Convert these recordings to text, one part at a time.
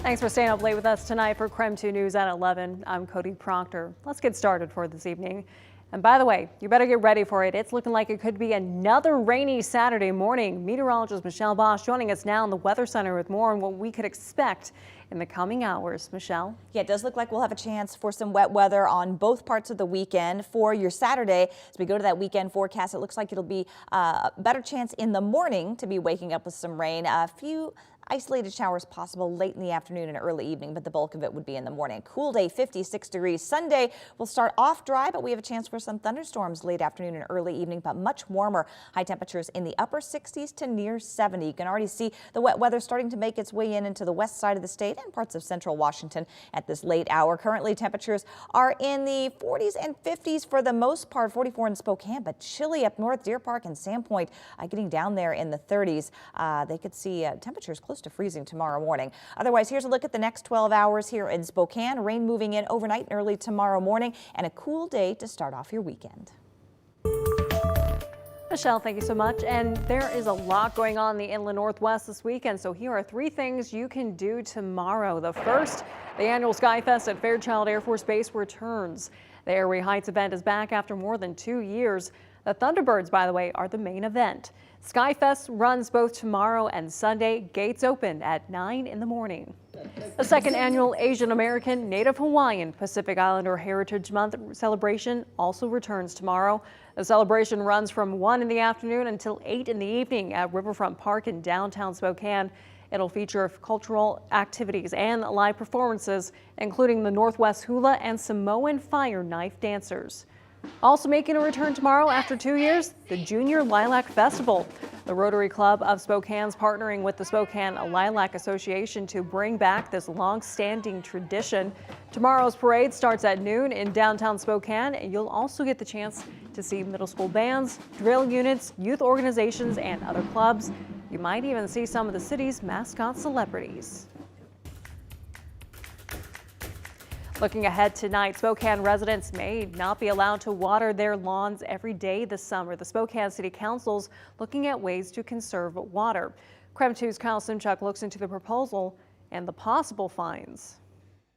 Thanks for staying up late with us tonight for KREM 2 News at 11. I'm Cody Proctor. Let's get started for this evening. And by the way, you better get ready for it. It's looking like it could be another rainy Saturday morning. Meteorologist Michelle Bosch joining us now in the Weather Center with more on what we could expect in the coming hours. Michelle? Yeah, it does look like we'll have a chance for some wet weather on both parts of the weekend. For your Saturday, as we go to that weekend forecast, it looks like it'll be a better chance in the morning to be waking up with some rain. A few isolated showers possible late in the afternoon and early evening, but the bulk of it would be in the morning. Cool day, 56 degrees. Sunday will start off dry, but we have a chance for some thunderstorms late afternoon and early evening, but much warmer. High temperatures in the upper 60s to near 70. You can already see the wet weather starting to make its way into the west side of the state and parts of central Washington at this late hour. Currently, temperatures are in the 40s and 50s for the most part, 44 in Spokane, but chilly up north. Deer Park and Sandpoint getting down there in the 30s. They could see temperatures close to freezing tomorrow morning. Otherwise, here's a look at the next 12 hours here in Spokane. Rain moving in overnight and early tomorrow morning, and a cool day to start off your weekend. Michelle, thank you so much. And there is a lot going on in the inland Northwest this weekend, so here are 3 things you can do tomorrow. The first, the annual Sky Fest at Fairchild Air Force Base returns. The Airway Heights event is back after more than 2 years. The Thunderbirds, by the way, are the main event. Sky Fest runs both tomorrow and Sunday. Gates open at 9 in the morning. The second annual Asian American Native Hawaiian Pacific Islander Heritage Month celebration also returns tomorrow. The celebration runs from 1 in the afternoon until 8 in the evening at Riverfront Park in downtown Spokane. It'll feature cultural activities and live performances, including the Northwest Hula and Samoan Fire Knife dancers. Also making a return tomorrow after 2 years, the Junior Lilac Festival. The Rotary Club of Spokane's partnering with the Spokane Lilac Association to bring back this long-standing tradition. Tomorrow's parade starts at noon in downtown Spokane, and you'll also get the chance to see middle school bands, drill units, youth organizations, and other clubs. You might even see some of the city's mascot celebrities. Looking ahead tonight, Spokane residents may not be allowed to water their lawns every day this summer. The Spokane City Council's looking at ways to conserve water. KREM 2's Kyle Simchuk looks into the proposal and the possible fines.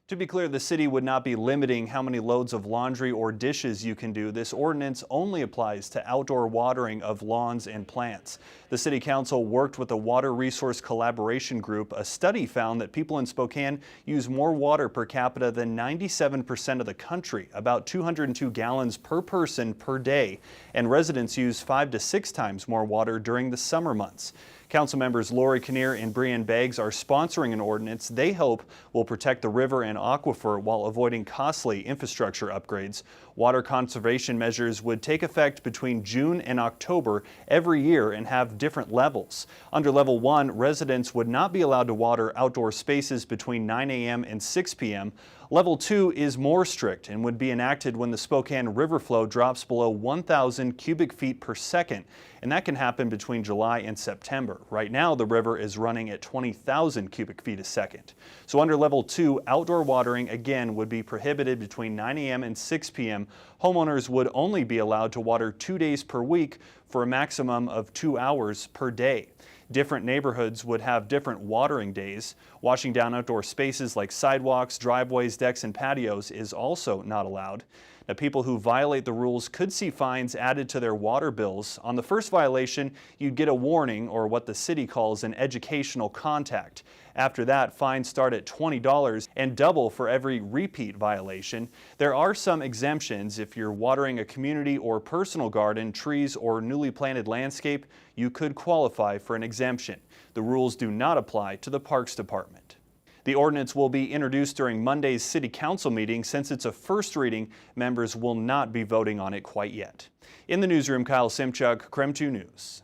To be clear, the city would not be limiting how many loads of laundry or dishes you can do. This ordinance only applies to outdoor watering of lawns and plants. The City Council worked with the Water Resource Collaboration Group. A study found that people in Spokane use more water per capita than 97% of the country, about 202 gallons per person per day, and residents use 5 to 6 times more water during the summer months. Council members Lori Kinnear and Brianne Beggs are sponsoring an ordinance they hope will protect the river and aquifer while avoiding costly infrastructure upgrades. Water conservation measures would take effect between June and October every year and have different levels. Under Level 1, residents would not be allowed to water outdoor spaces between 9 a.m. and 6 p.m. Level 2 is more strict and would be enacted when the Spokane river flow drops below 1,000 cubic feet per second, and that can happen between July and September. Right now, the river is running at 20,000 cubic feet a second. So under Level 2, outdoor watering again would be prohibited between 9 a.m. and 6 p.m. Homeowners would only be allowed to water 2 days per week for a maximum of 2 hours per day. Different neighborhoods would have different watering days. Washing down outdoor spaces like sidewalks, driveways, decks, and patios is also not allowed. Now, people who violate the rules could see fines added to their water bills. On the first violation, you'd get a warning, or what the city calls an educational contact. After that, fines start at $20 and double for every repeat violation. There are some exemptions. If you're watering a community or personal garden, trees, or newly planted landscape, you could qualify for an exemption. The rules do not apply to the Parks Department. The ordinance will be introduced during Monday's City Council meeting. Since it's a first reading, members will not be voting on it quite yet. In the newsroom, Kyle Simchuk, KREM 2 News.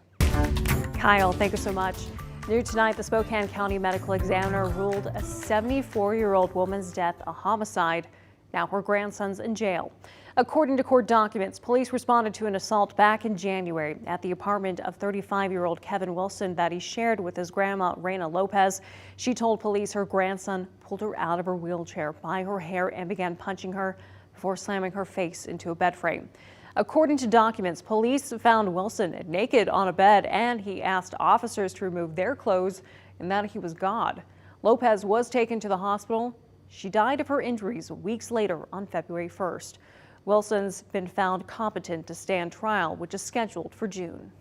Kyle, thank you so much. New tonight, the Spokane County Medical Examiner ruled a 74-year-old woman's death a homicide. Now her grandson's in jail. According to court documents, police responded to an assault back in January at the apartment of 35-year-old Kevin Wilson that he shared with his grandma, Raina Lopez. She told police her grandson pulled her out of her wheelchair by her hair and began punching her before slamming her face into a bed frame. According to documents, police found Wilson naked on a bed, and he asked officers to remove their clothes and that he was God. Lopez was taken to the hospital. She died of her injuries weeks later on February 1st. Wilson's been found competent to stand trial, which is scheduled for June.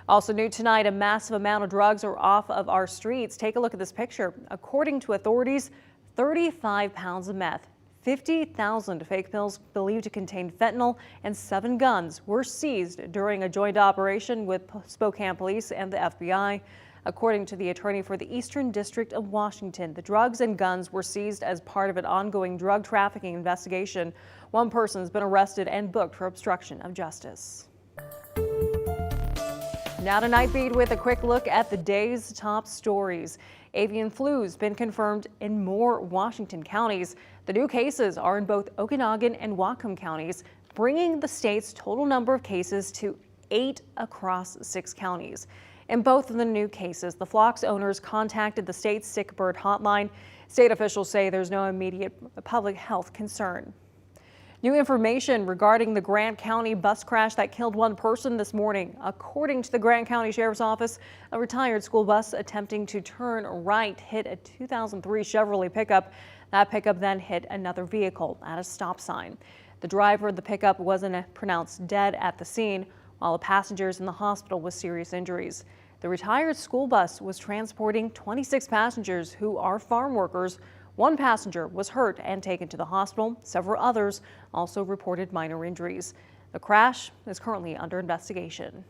Also new tonight, a massive amount of drugs are off of our streets. Take a look at this picture. According to authorities, 35 pounds of meth, 50,000 fake pills believed to contain fentanyl, and 7 guns were seized during a joint operation with Spokane police and the FBI. According to the attorney for the Eastern District of Washington, the drugs and guns were seized as part of an ongoing drug trafficking investigation. One person has been arrested and booked for obstruction of justice. Now to Nightbeat with a quick look at the day's top stories. Avian flu's been confirmed in more Washington counties. The new cases are in both Okanogan and Whatcom counties, bringing the state's total number of cases to 8 across 6 counties. In both of the new cases, the flock's owners contacted the state's sick bird hotline. State officials say there's no immediate public health concern. New information regarding the Grant County bus crash that killed 1 person this morning. According to the Grant County Sheriff's Office, a retired school bus attempting to turn right hit a 2003 Chevrolet pickup. That pickup then hit another vehicle at a stop sign. The driver of the pickup wasn't pronounced dead at the scene, while the passengers in the hospital with serious injuries. The retired school bus was transporting 26 passengers who are farm workers. 1 passenger was hurt and taken to the hospital. Several others also reported minor injuries. The crash is currently under investigation.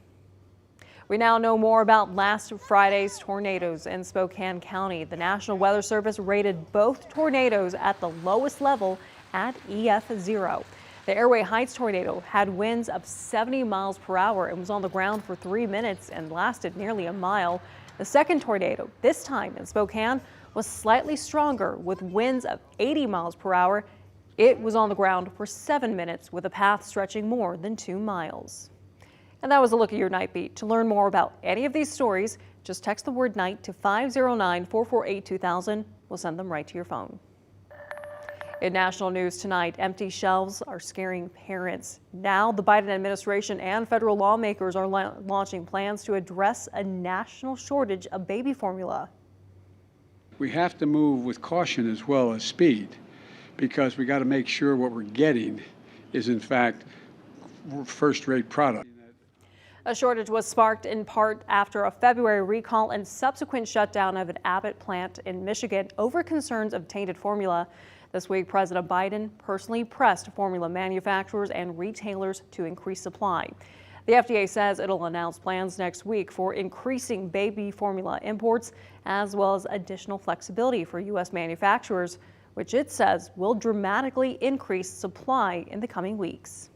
We now know more about last Friday's tornadoes in Spokane County. The National Weather Service rated both tornadoes at the lowest level at EF0. The Airway Heights tornado had winds of 70 miles per hour and was on the ground for 3 minutes and lasted nearly a mile. The second tornado, this time in Spokane, was slightly stronger with winds of 80 miles per hour. It was on the ground for 7 minutes with a path stretching more than 2 miles. And that was a look at your Nightbeat. To learn more about any of these stories, just text the word night to 509-448-2000. We'll send them right to your phone. In national news tonight, empty shelves are scaring parents. Now the Biden administration and federal lawmakers are launching plans to address a national shortage of baby formula. We have to move with caution as well as speed, because we got to make sure what we're getting is in fact first-rate product. A shortage was sparked in part after a February recall and subsequent shutdown of an Abbott plant in Michigan over concerns of tainted formula. This week, President Biden personally pressed formula manufacturers and retailers to increase supply. The FDA says it'll announce plans next week for increasing baby formula imports, as well as additional flexibility for U.S. manufacturers, which it says will dramatically increase supply in the coming weeks.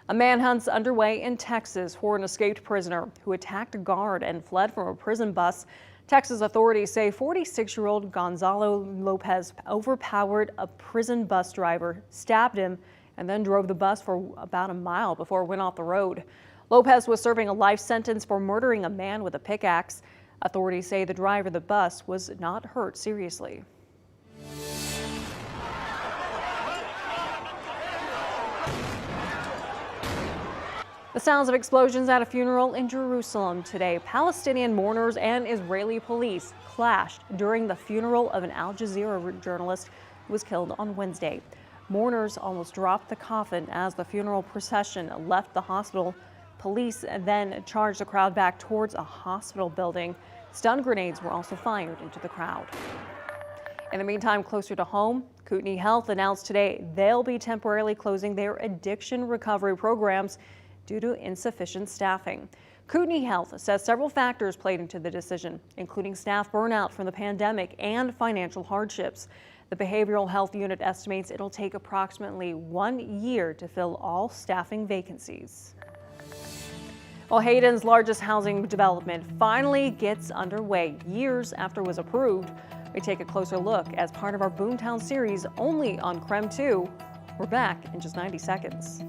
A manhunt's underway in Texas for an escaped prisoner who attacked a guard and fled from a prison bus. Texas authorities say 46-year-old Gonzalo Lopez overpowered a prison bus driver, stabbed him, and then drove the bus for about a mile before it went off the road. Lopez was serving a life sentence for murdering a man with a pickaxe. Authorities say the driver of the bus was not hurt seriously. The sounds of explosions at a funeral in Jerusalem today. Palestinian mourners and Israeli police clashed during the funeral of an Al Jazeera journalist who was killed on Wednesday. Mourners almost dropped the coffin as the funeral procession left the hospital. Police then charged the crowd back towards a hospital building. Stun grenades were also fired into the crowd. In the meantime, closer to home, Kootenai Health announced today they'll be temporarily closing their addiction recovery programs due to insufficient staffing. Kootenai Health says several factors played into the decision, including staff burnout from the pandemic and financial hardships. The behavioral health unit estimates it'll take approximately 1 year to fill all staffing vacancies. Well, Hayden's largest housing development finally gets underway years after it was approved. We take a closer look as part of our Boomtown series only on KREM 2. We're back in just 90 seconds.